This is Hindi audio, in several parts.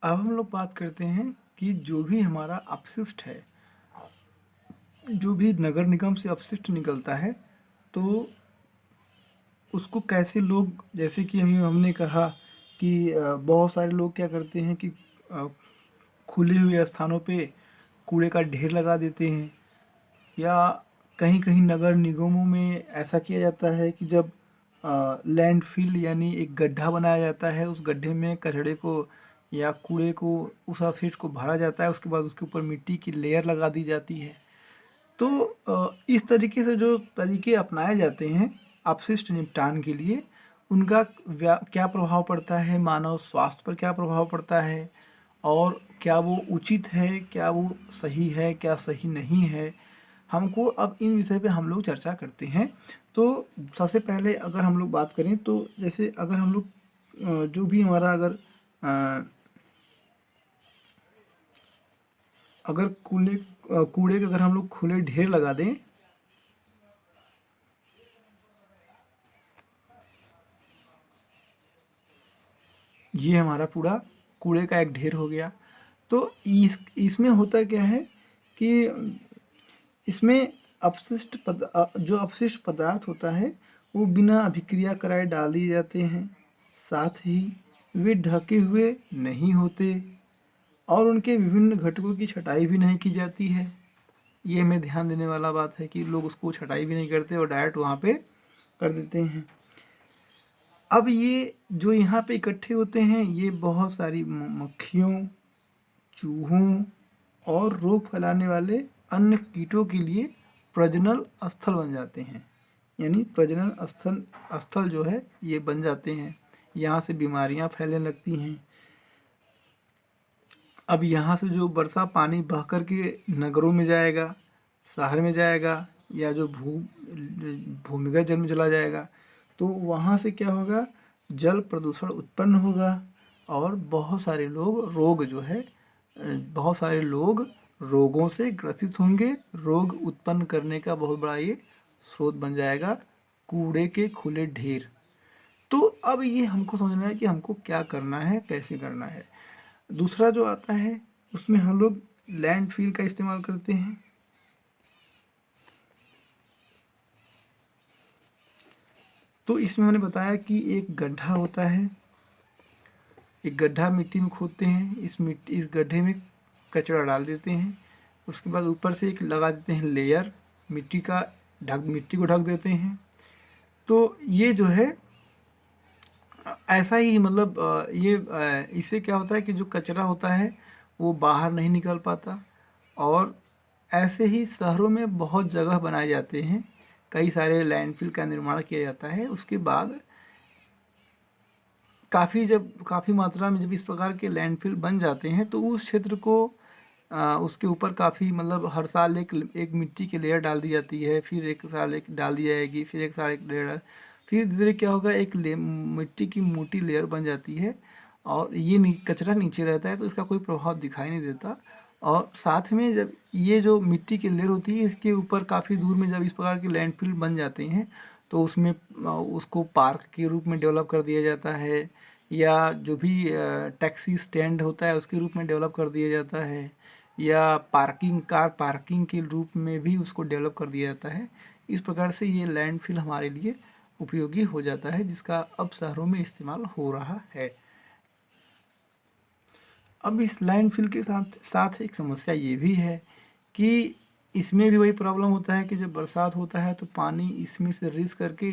अब हम लोग बात करते हैं कि जो भी हमारा अपशिष्ट है, जो भी नगर निगम से अपशिष्ट निकलता है, तो उसको कैसे लोग, जैसे कि हमने कहा कि बहुत सारे लोग क्या करते हैं कि अ, खुले हुए स्थानों पे कूड़े का ढेर लगा देते हैं, या कहीं कहीं नगर निगमों में ऐसा किया जाता है कि जब लैंडफिल यानी एक गड्ढा बनाया जाता है, उस गड्ढे में कचड़े को या कूड़े को, उस अवशेष को भरा जाता है, उसके बाद उसके ऊपर मिट्टी की लेयर लगा दी जाती है। तो इस तरीके से जो तरीके अपनाए जाते हैं अपशिष्ट निपटान के लिए, उनका क्या प्रभाव पड़ता है, मानव स्वास्थ्य पर क्या प्रभाव पड़ता है, और क्या वो उचित है, क्या वो सही है, क्या सही नहीं है, हमको अब इन विषय पे हम लोग चर्चा करते हैं। तो सबसे पहले अगर हम लोग बात करें, तो जैसे अगर हम लोग जो भी हमारा अ, अगर कूड़े के अगर हम लोग खुले ढेर लगा दें, ये हमारा पूरा कूड़े का एक ढेर हो गया। तो इसमें होता क्या है कि इसमें जो अपशिष्ट पदार्थ होता है, वो बिना अभिक्रिया कराए डाल दिए जाते हैं। साथ ही वे ढके हुए नहीं होते और उनके विभिन्न घटकों की छटाई भी नहीं की जाती है। ये हमें ध्यान देने वाला बात है कि लोग उसको छटाई भी नहीं करते और डायरेक्ट वहाँ पे कर देते हैं। अब ये जो यहाँ पे इकट्ठे होते हैं, ये बहुत सारी मक्खियों, चूहों और रोग फैलाने वाले अन्य कीटों के लिए प्रजनन स्थल बन जाते हैं। यानी प्रजनन स्थल स्थल जो है ये बन जाते हैं। यहाँ से बीमारियाँ फैलने लगती हैं। अब यहाँ से जो वर्षा पानी बह कर के नगरों में जाएगा, शहर में जाएगा, या जो भूमिगत जल में चला जाएगा, तो वहाँ से क्या होगा, जल प्रदूषण उत्पन्न होगा और बहुत सारे लोग रोगों से ग्रसित होंगे। रोग उत्पन्न करने का बहुत बड़ा ये स्रोत बन जाएगा कूड़े के खुले ढेर। तो अब ये हमको समझना है कि हमको क्या करना है, कैसे करना है। दूसरा जो आता है, उसमें हम लोग लैंडफिल का इस्तेमाल करते हैं। तो इसमें मैंने बताया कि एक गड्ढा होता है, एक गड्ढा मिट्टी में खोदते हैं, इस गड्ढे में कचरा डाल देते हैं, उसके बाद ऊपर से एक लगा देते हैं लेयर, मिट्टी को ढक देते हैं। तो ये जो है ऐसा ही, मतलब इससे क्या होता है कि जो कचरा होता है वो बाहर नहीं निकल पाता। और ऐसे ही शहरों में बहुत जगह बनाए जाते हैं, कई सारे लैंडफिल का निर्माण किया जाता है। उसके बाद काफ़ी मात्रा में जब इस प्रकार के लैंडफिल बन जाते हैं, तो उस क्षेत्र को उसके ऊपर काफ़ी, मतलब हर साल एक मिट्टी की लेयर डाल दी जाती है, फिर एक साल एक डाल दी जाएगी, फिर एक साल एक लेयर, फिर धीरे धीरे क्या होगा, मिट्टी की मोटी लेयर बन जाती है। और ये कचरा नीचे रहता है, तो इसका कोई प्रभाव दिखाई नहीं देता। और साथ में जब ये जो मिट्टी की लेयर होती है, इसके ऊपर काफ़ी दूर में जब इस प्रकार के लैंडफिल बन जाते हैं, तो उसमें उसको पार्क के रूप में डेवलप कर दिया जाता है, या जो भी टैक्सी स्टैंड होता है उसके रूप में डेवलप कर दिया जाता है, या कार पार्किंग के रूप में भी उसको डेवलप कर दिया जाता है। इस प्रकार से ये लैंडफिल हमारे लिए उपयोगी हो जाता है, जिसका अब शहरों में इस्तेमाल हो रहा है। अब इस लैंडफिल के साथ साथ एक समस्या ये भी है कि इसमें भी वही प्रॉब्लम होता है कि जब बरसात होता है तो पानी इसमें से रिस करके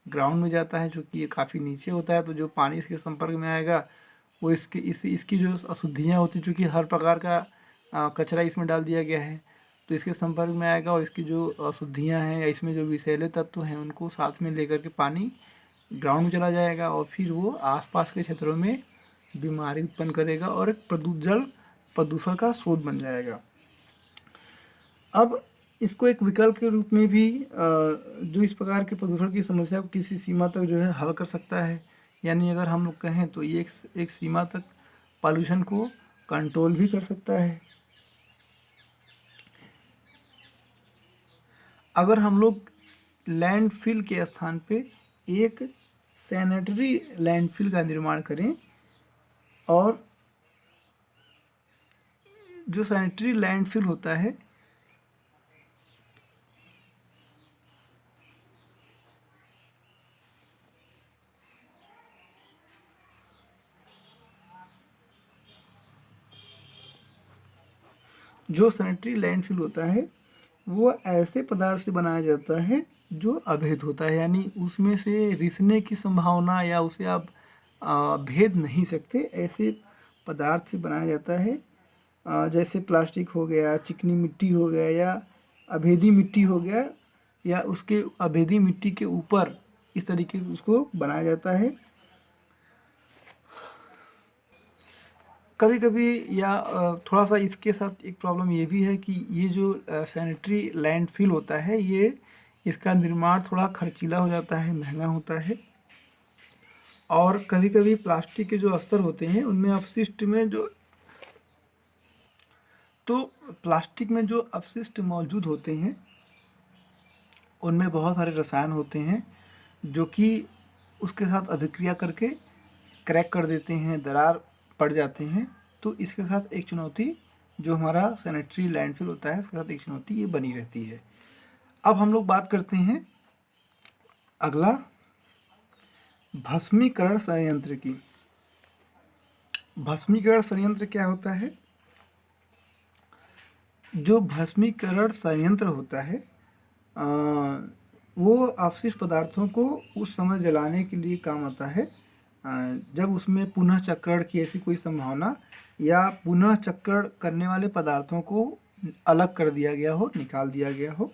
ग्राउंड में जाता है, जो कि ये काफ़ी नीचे होता है। तो जो पानी इसके संपर्क में आएगा, वो इसकी जो अशुद्धियाँ होती हैं, चूँकि हर प्रकार का कचरा इसमें डाल दिया गया है, तो इसके संपर्क में आएगा और इसकी जो अशुद्धियाँ हैं या इसमें जो विषैले तत्व हैं, उनको साथ में लेकर के पानी ग्राउंड में चला जाएगा और फिर वो आसपास के क्षेत्रों में बीमारी उत्पन्न करेगा और एक जल प्रदूषण का स्रोत बन जाएगा। अब इसको एक विकल्प के रूप में भी जो इस प्रकार के प्रदूषण की समस्या को किसी सीमा तक जो है हल कर सकता है। यानी अगर हम लोग कहें तो ये एक सीमा तक पॉल्यूशन को कंट्रोल भी कर सकता है। अगर हम लोग लैंडफिल के स्थान पे एक सैनिटरी लैंडफिल का निर्माण करें और जो सैनिटरी लैंडफिल होता है जो सैनिटरी लैंडफिल होता है वो ऐसे पदार्थ से बनाया जाता है जो अभेद होता है, यानी उसमें से रिसने की संभावना या उसे आप भेद नहीं सकते, ऐसे पदार्थ से बनाया जाता है। जैसे प्लास्टिक हो गया, चिकनी मिट्टी हो गया, या अभेदी मिट्टी हो गया, या उसके अभेदी मिट्टी के ऊपर इस तरीके से उसको बनाया जाता है। कभी कभी या थोड़ा सा इसके साथ एक प्रॉब्लम ये भी है कि ये जो सैनिटरी लैंडफिल होता है, ये इसका निर्माण थोड़ा खर्चीला हो जाता है, महंगा होता है। और कभी कभी प्लास्टिक के जो अस्तर होते हैं उनमें अपशिष्ट में जो तो प्लास्टिक में जो अपशिष्ट मौजूद होते हैं उनमें बहुत सारे रसायन होते हैं जो कि उसके साथ अभिक्रिया करके क्रैक कर देते हैं, दरार पड़ जाते हैं। तो इसके साथ एक चुनौती, जो हमारा सैनिटरी लैंडफिल होता है उसके साथ एक चुनौती ये बनी रहती है। अब हम लोग बात करते हैं अगला, भस्मीकरण संयंत्र की। भस्मीकरण संयंत्र क्या होता है? जो भस्मीकरण संयंत्र होता है आ, वो अपशिष्ट पदार्थों को उस समय जलाने के लिए काम आता है जब उसमें पुनः चक्रण की ऐसी कोई संभावना या पुनः चक्रण करने वाले पदार्थों को अलग कर दिया गया हो, निकाल दिया गया हो।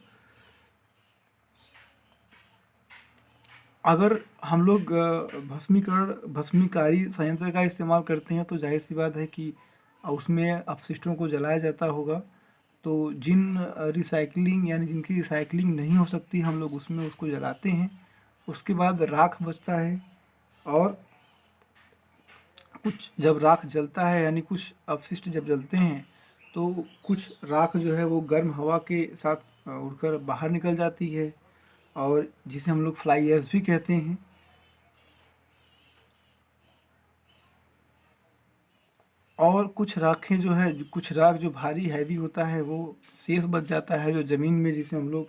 अगर हम लोग भस्मीकारी संयंत्र का इस्तेमाल करते हैं तो जाहिर सी बात है कि उसमें अपशिष्टों को जलाया जाता होगा। तो जिन रिसाइकलिंग यानी जिनकी रिसाइकलिंग नहीं हो सकती, हम लोग उसमें उसको जलाते हैं। उसके बाद राख बचता है, और कुछ जब राख जलता है यानी कुछ अपशिष्ट जब जलते हैं तो कुछ राख जो है वो गर्म हवा के साथ उड़कर बाहर निकल जाती है, और जिसे हम लोग फ्लाई ऐश भी कहते हैं। और कुछ राखें जो है, कुछ राख जो भारी हैवी होता है वो शेष बच जाता है, जो ज़मीन में, जिसे हम लोग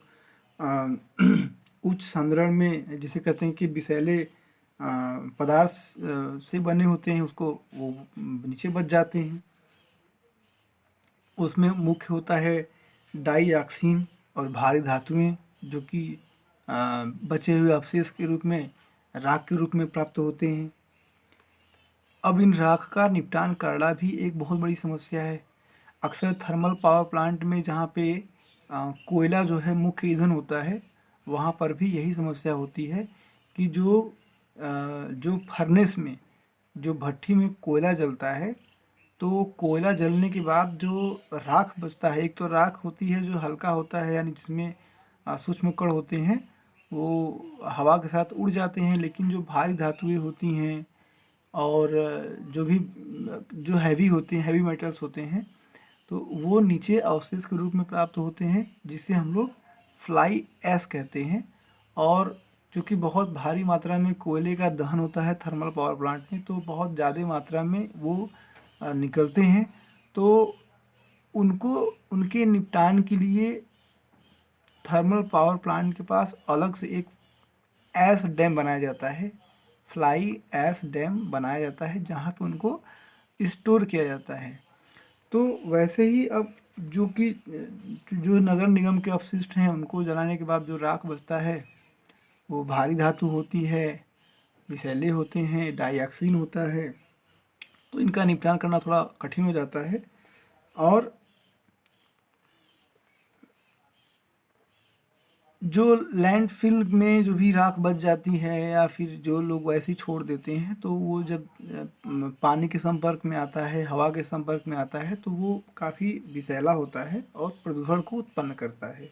उच्च संद्रण में जिसे कहते हैं कि विषैले पदार्थ से बने होते हैं, उसको वो नीचे बच जाते हैं। उसमें मुख्य होता है डाईऑक्सीन और भारी धातुएं, जो कि बचे हुए अवशेष के रूप में, राख के रूप में प्राप्त होते हैं। अब इन राख का निपटान करना भी एक बहुत बड़ी समस्या है। अक्सर थर्मल पावर प्लांट में, जहाँ पे कोयला जो है मुख्य ईंधन होता है, वहाँ पर भी यही समस्या होती है कि जो फर्नेस में, जो भट्ठी में कोयला जलता है, तो कोयला जलने के बाद जो राख बचता है, एक तो राख होती है जो हल्का होता है, यानी जिसमें सूक्ष्म कण होते हैं, वो हवा के साथ उड़ जाते हैं। लेकिन जो भारी धातुएं होती हैं और जो भी जो हैवी होते हैं, हैवी मेटल्स होते हैं, तो वो नीचे अवशेष के रूप में प्राप्त होते हैं, जिसे हम लोग फ्लाई ऐश कहते हैं। और चूँकि बहुत भारी मात्रा में कोयले का दहन होता है थर्मल पावर प्लांट में, तो बहुत ज़्यादा मात्रा में वो निकलते हैं। तो उनको, उनके निपटान के लिए थर्मल पावर प्लांट के पास अलग से एक ऐश डैम बनाया जाता है, फ्लाई ऐश डैम बनाया जाता है, जहाँ पे उनको स्टोर किया जाता है। तो वैसे ही अब जो नगर निगम के अपशिष्ट हैं, उनको जलाने के बाद जो राख बचता है वो भारी धातु होती है, विषैले होते हैं, डाइऑक्सिन होता है। तो इनका निपटान करना थोड़ा कठिन हो जाता है। और जो लैंडफिल में जो भी राख बच जाती है या फिर जो लोग वैसे ही छोड़ देते हैं, तो वो जब पानी के संपर्क में आता है, हवा के संपर्क में आता है, तो वो काफ़ी विषैला होता है और प्रदूषण को उत्पन्न करता है।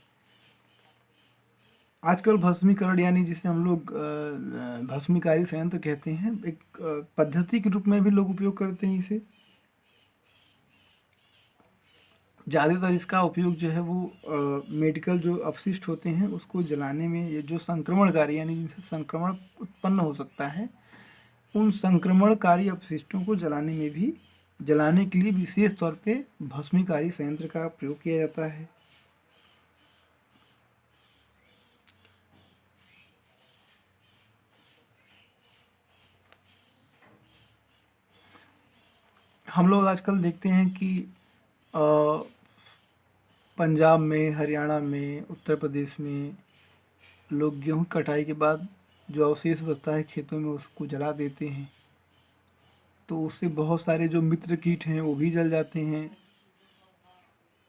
आजकल भस्मीकरण, यानी जिसे हम लोग भस्मीकारी संयंत्र कहते हैं, एक पद्धति के रूप में भी लोग उपयोग करते हैं इसे। ज़्यादातर इसका उपयोग जो है वो मेडिकल जो अपशिष्ट होते हैं उसको जलाने में, ये जो संक्रमणकारी, यानी जिनसे संक्रमण उत्पन्न हो सकता है, उन संक्रमणकारी अपशिष्टों को जलाने में भी जलाने के लिए विशेष तौर पे भस्मीकारी संयंत्र का प्रयोग किया जाता है। हम लोग आजकल देखते हैं कि अ, पंजाब में, हरियाणा में, उत्तर प्रदेश में लोग गेहूँ कटाई के बाद जो अवशेष बचता है खेतों में उसको जला देते हैं। तो उससे बहुत सारे जो मित्र कीट हैं वो भी जल जाते हैं।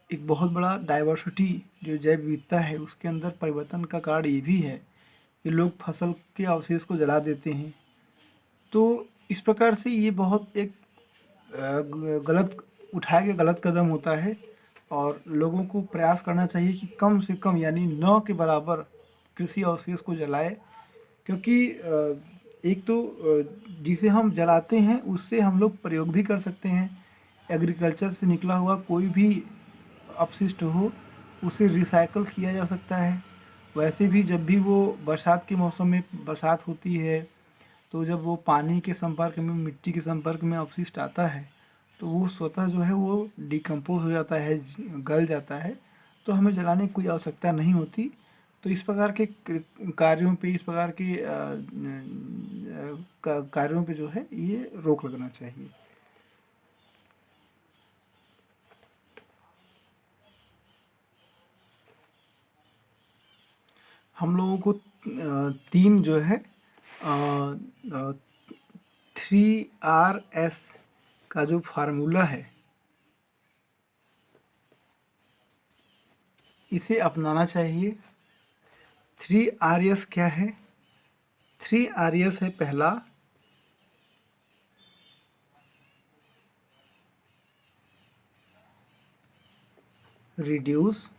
एक बहुत बड़ा डाइवर्सिटी जो जैव विविधता है उसके अंदर परिवर्तन का कारण ये भी है कि लोग फसल के अवशेष को जला देते हैं। तो इस प्रकार से ये बहुत एक गलत उठाया गया गलत कदम होता है और लोगों को प्रयास करना चाहिए कि कम से कम यानी 9 के बराबर कृषि अवशेष को जलाए। क्योंकि एक तो जिसे हम जलाते हैं उससे हम लोग प्रयोग भी कर सकते हैं। एग्रीकल्चर से निकला हुआ कोई भी अपशिष्ट हो उसे रिसाइकल किया जा सकता है। वैसे भी जब भी वो बरसात के मौसम में बरसात होती है तो जब वो पानी के संपर्क में, मिट्टी के संपर्क में अपशिष्ट आता है तो वो स्वतः जो है वो डिकम्पोज हो जाता है, गल जाता है। तो हमें जलाने की कोई आवश्यकता नहीं होती। तो इस प्रकार के कार्यों पे, इस प्रकार के कार्यों पे जो है ये रोक लगना चाहिए। हम लोगों को तीन जो है 3 RS का जो फार्मूला है इसे अपनाना चाहिए। 3 RS क्या है? 3 RS है पहला, रिड्यूस,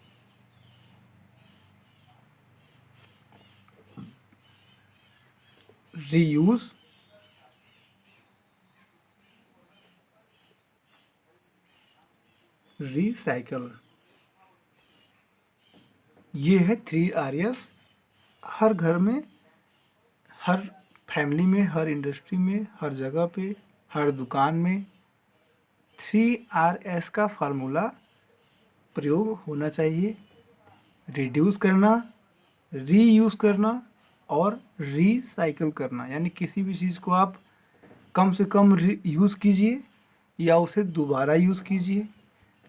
रीयूज, रिसाइकल। ये है 3 RS। हर घर में, हर फैमिली में, हर इंडस्ट्री में, हर जगह पे, हर दुकान में 3 RS का फार्मूला प्रयोग होना चाहिए। रिड्यूस करना, रीयूज़ करना और रिसाइकल करना। यानी किसी भी चीज़ को आप कम से कम यूज़ कीजिए या उसे दोबारा यूज़ कीजिए।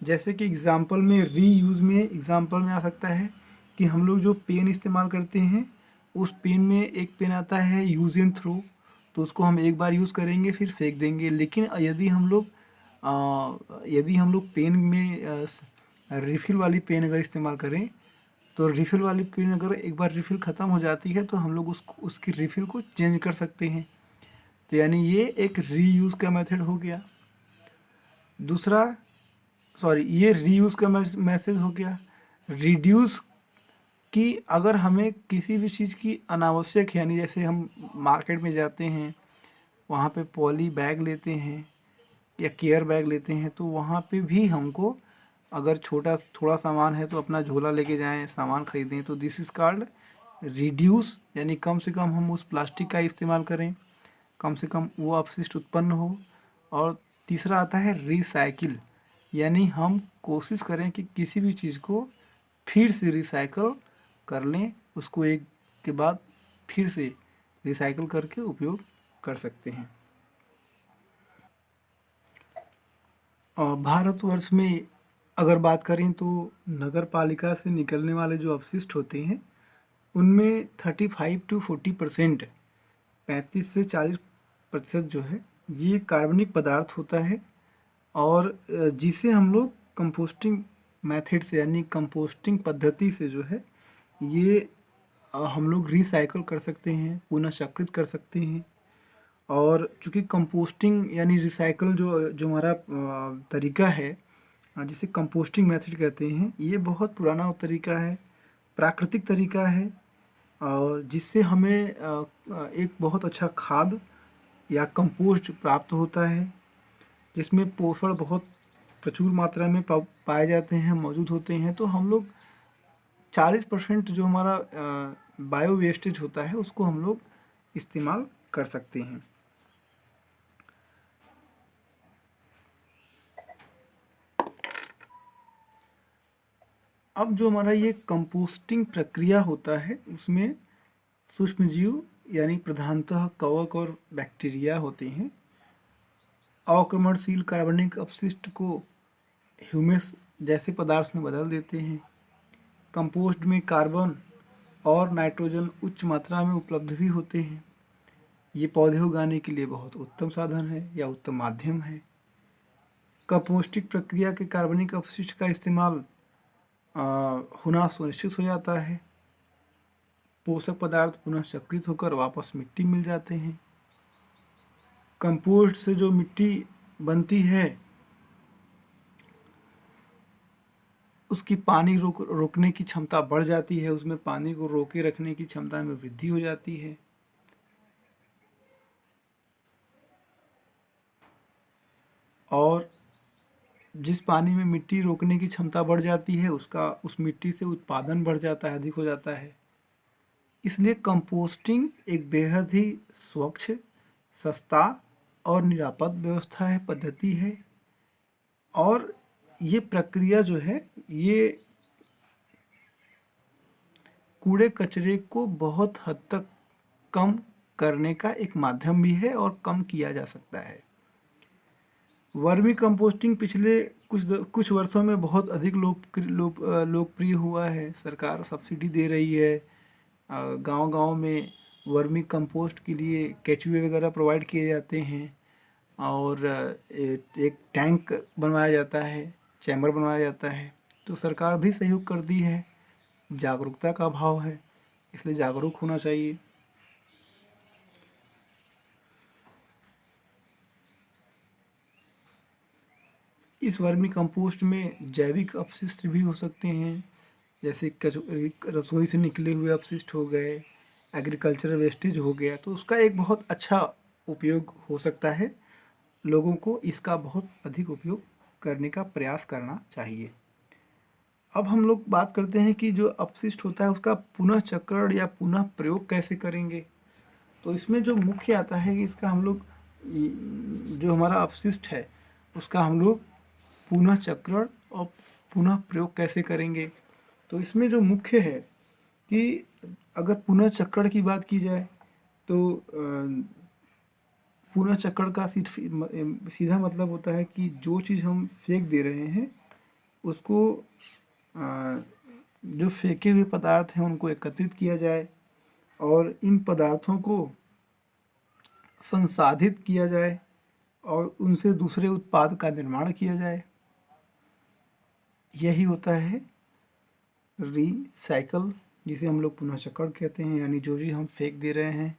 जैसे कि एग्ज़ाम्पल में, रीयूज़ में एग्ज़ाम्पल में आ सकता है कि हम लोग जो पेन इस्तेमाल करते हैं उस पेन में एक पेन आता है यूज़ एंड थ्रो, तो उसको हम एक बार यूज़ करेंगे फिर फेंक देंगे। लेकिन यदि हम लोग पेन में रिफ़िल वाली पेन अगर इस्तेमाल करें तो रिफ़िल वाली पेन अगर एक बार रिफ़िल ख़त्म हो जाती है तो हम लोग उसकी रिफ़िल को चेंज कर सकते हैं। तो यानी ये एक रीयूज़ का मेथड हो गया। दूसरा, सॉरी, ये रीयूज़ का मैसेज हो गया। रिड्यूस कि अगर हमें किसी भी चीज़ की अनावश्यक, यानी जैसे हम मार्केट में जाते हैं वहाँ पे पॉली बैग लेते हैं या केयर बैग लेते हैं तो वहाँ पे भी हमको अगर छोटा थोड़ा सामान है तो अपना झोला लेके जाएं, सामान खरीदें। तो दिस इज़ कॉल्ड रिड्यूस, यानी कम से कम हम उस प्लास्टिक का इस्तेमाल करें, कम से कम वो अपशिष्ट उत्पन्न हो। और तीसरा आता है रिसाइकिल, यानी हम कोशिश करें कि किसी भी चीज़ को फिर से रिसाइकल कर लें, उसको एक के बाद फिर से रिसाइकल करके उपयोग कर सकते हैं। और भारतवर्ष में अगर बात करें तो नगर पालिका से निकलने वाले जो अपशिष्ट होते हैं उनमें 35 to 40%, 35 से 40% जो है ये कार्बनिक पदार्थ होता है। और जिसे हम लोग कंपोस्टिंग मेथड से, यानी कंपोस्टिंग पद्धति से जो है ये हम लोग रिसाइकल कर सकते हैं, पुनः चक्रित कर सकते हैं। और चूँकि कंपोस्टिंग यानी रिसाइकल जो जो हमारा तरीका है, जिसे कंपोस्टिंग मेथड कहते हैं, ये बहुत पुराना तरीका है, प्राकृतिक तरीका है और जिससे हमें एक बहुत अच्छा खाद या कंपोस्ट प्राप्त होता है जिसमें पोषण बहुत प्रचुर मात्रा में पाए जाते हैं, मौजूद होते हैं। तो हम लोग 40% जो हमारा बायो वेस्टेज होता है उसको हम लोग इस्तेमाल कर सकते हैं। अब जो हमारा ये कंपोस्टिंग प्रक्रिया होता है उसमें सूक्ष्म जीव यानी प्रधानतः कवक और बैक्टीरिया होते हैं, अवक्रमणशील कार्बनिक अपशिष्ट को ह्यूमस जैसे पदार्थ में बदल देते हैं। कंपोस्ट में कार्बन और नाइट्रोजन उच्च मात्रा में उपलब्ध भी होते हैं। ये पौधे उगाने के लिए बहुत उत्तम साधन है या उत्तम माध्यम है। कंपोस्टिंग प्रक्रिया के कार्बनिक अपशिष्ट का इस्तेमाल होना सुनिश्चित हो जाता है। पोषक पदार्थ पुनः चक्रित होकर वापस मिट्टी मिल जाते हैं। कंपोस्ट से जो मिट्टी बनती है उसकी पानी रोकने की क्षमता बढ़ जाती है, उसमें पानी को रोके रखने की क्षमता में वृद्धि हो जाती है। और जिस पानी में मिट्टी रोकने की क्षमता बढ़ जाती है उसका उस मिट्टी से उत्पादन बढ़ जाता है, अधिक हो जाता है। इसलिए कंपोस्टिंग एक बेहद ही स्वच्छ, सस्ता और निरापद व्यवस्था है, पद्धति है। और ये प्रक्रिया जो है ये कूड़े कचरे को बहुत हद तक कम करने का एक माध्यम भी है और कम किया जा सकता है। वर्मी कंपोस्टिंग पिछले कुछ वर्षों में बहुत अधिक लोकप्रिय हुआ है। सरकार सब्सिडी दे रही है। गांव-गांव में वर्मी कंपोस्ट के लिए केचुए वगैरह प्रोवाइड किए जाते हैं और एक टैंक बनवाया जाता है, चैम्बर बनवाया जाता है। तो सरकार भी सहयोग कर दी है। जागरूकता का अभाव है, इसलिए जागरूक होना चाहिए। इस वर्मी कंपोस्ट में जैविक अपशिष्ट भी हो सकते हैं, जैसे रसोई से निकले हुए अपशिष्ट हो गए, एग्रीकल्चरल वेस्टेज हो गया, तो उसका एक बहुत अच्छा उपयोग हो सकता है। लोगों को इसका बहुत अधिक उपयोग करने का प्रयास करना चाहिए। अब हम लोग बात करते हैं कि जो अपशिष्ट होता है उसका पुनः चक्रण या पुनः प्रयोग कैसे करेंगे। तो इसमें जो मुख्य आता है कि इसका हम लोग जो हमारा अपशिष्ट है उसका हम लोग पुनः चक्रण और पुनः प्रयोग कैसे करेंगे। तो इसमें जो मुख्य है कि अगर पुनः चक्रण की बात की जाए तो पुनः चक्रण का सीधा मतलब होता है कि जो चीज़ हम फेंक दे रहे हैं उसको जो फेंके हुए पदार्थ हैं उनको एकत्रित किया जाए और इन पदार्थों को संसाधित किया जाए और उनसे दूसरे उत्पाद का निर्माण किया जाए। यही होता है रिसाइकल, जिसे हम लोग पुनः चक्रण कहते हैं। यानी जो भी हम फेंक दे रहे हैं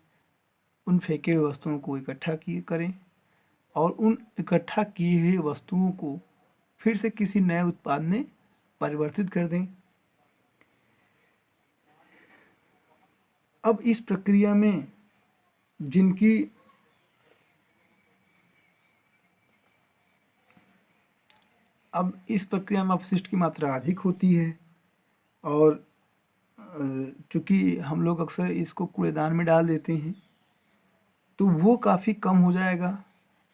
उन फेंके हुए वस्तुओं को इकट्ठा किए करें और उन इकट्ठा किए हुए वस्तुओं को फिर से किसी नए उत्पाद में परिवर्तित कर दें। अब इस प्रक्रिया में जिनकी अब इस प्रक्रिया में अपशिष्ट की मात्रा अधिक होती है और चूँकि हम लोग अक्सर इसको कूड़ेदान में डाल देते हैं तो वो काफ़ी कम हो जाएगा।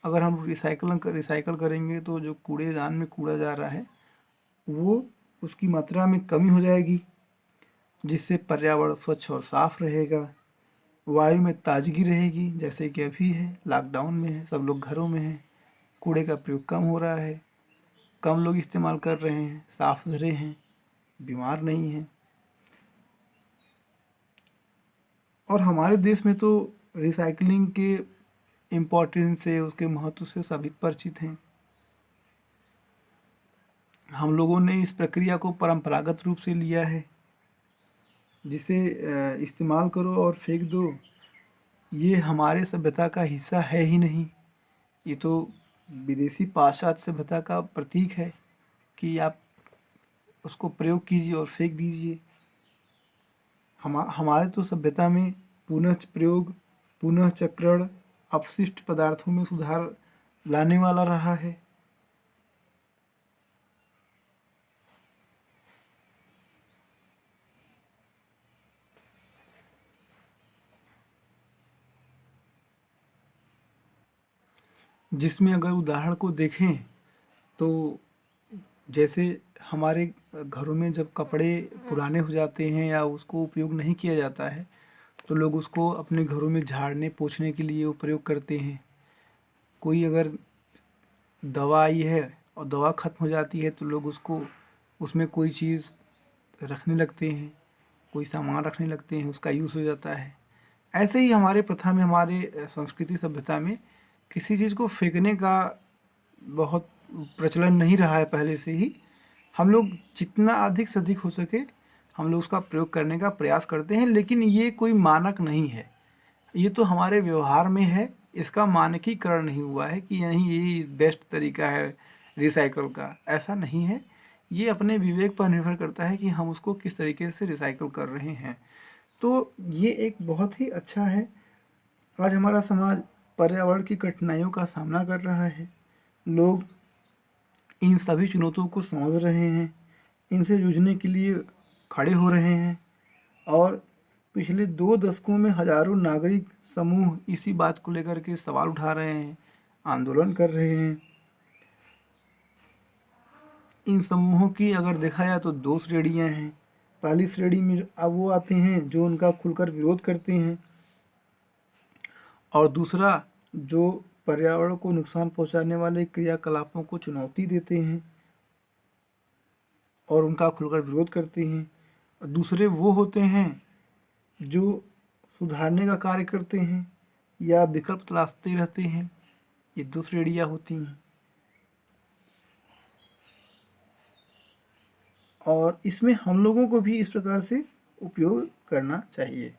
अगर हम रिसाइकल करेंगे तो जो कूड़ेदान में कूड़ा जा रहा है वो उसकी मात्रा में कमी हो जाएगी, जिससे पर्यावरण स्वच्छ और साफ रहेगा, वायु में ताजगी रहेगी। जैसे कि अभी है, लॉकडाउन में है, सब लोग घरों में हैं, कूड़े का प्रयोग कम हो रहा है, कम लोग इस्तेमाल कर रहे हैं, साफ सुथरे हैं, बीमार नहीं हैं। और हमारे देश में तो रिसाइकलिंग के इम्पोर्टेंस से, उसके महत्व से सभी परिचित हैं। हम लोगों ने इस प्रक्रिया को परंपरागत रूप से लिया है, जिसे इस्तेमाल करो और फेंक दो, ये हमारे सभ्यता का हिस्सा है ही नहीं। ये तो विदेशी पाश्चात्य सभ्यता का प्रतीक है कि आप उसको प्रयोग कीजिए और फेंक दीजिए। हमारे तो सभ्यता में पुनः प्रयोग, पुनः चक्रण, अपशिष्ट पदार्थों में सुधार लाने वाला रहा है। जिसमें अगर उदाहरण को देखें तो जैसे हमारे घरों में जब कपड़े पुराने हो जाते हैं या उसको उपयोग नहीं किया जाता है, तो लोग उसको अपने घरों में झाड़ने पोंछने के लिए उपयोग करते हैं। कोई अगर दवा आई है और दवा ख़त्म हो जाती है तो लोग उसको उसमें कोई चीज़ रखने लगते हैं, कोई सामान रखने लगते हैं, उसका यूज़ हो जाता है। ऐसे ही हमारे प्रथा में, हमारे संस्कृति सभ्यता में किसी चीज़ को फेंकने का बहुत प्रचलन नहीं रहा है पहले से ही। हम लोग जितना अधिक से अधिक हो सके हम लोग उसका प्रयोग करने का प्रयास करते हैं, लेकिन ये कोई मानक नहीं है। ये तो हमारे व्यवहार में है, इसका मानकीकरण नहीं हुआ है कि नहीं यही बेस्ट तरीका है रिसाइकल का, ऐसा नहीं है। ये अपने विवेक पर निर्भर करता है कि हम उसको किस तरीके से रिसाइकल कर रहे हैं। तो ये एक बहुत ही अच्छा है। आज हमारा समाज पर्यावरण की कठिनाइयों का सामना कर रहा है। लोग इन सभी चुनौतियों को समझ रहे हैं, इनसे जूझने के लिए खड़े हो रहे हैं। और पिछले 2 दशकों में हजारों नागरिक समूह इसी बात को लेकर के सवाल उठा रहे हैं, आंदोलन कर रहे हैं। इन समूहों की अगर देखा जाए तो 2 श्रेणियाँ हैं। पहली श्रेणी में अब वो आते हैं जो उनका खुलकर विरोध करते हैं, और दूसरा जो पर्यावरण को नुकसान पहुंचाने वाले क्रियाकलापों को चुनौती देते हैं और उनका खुलकर विरोध करते हैं। और दूसरे वो होते हैं जो सुधारने का कार्य करते हैं या विकल्प तलाशते रहते हैं। ये 2 श्रेणियाँ होती हैं, और इसमें हम लोगों को भी इस प्रकार से उपयोग करना चाहिए।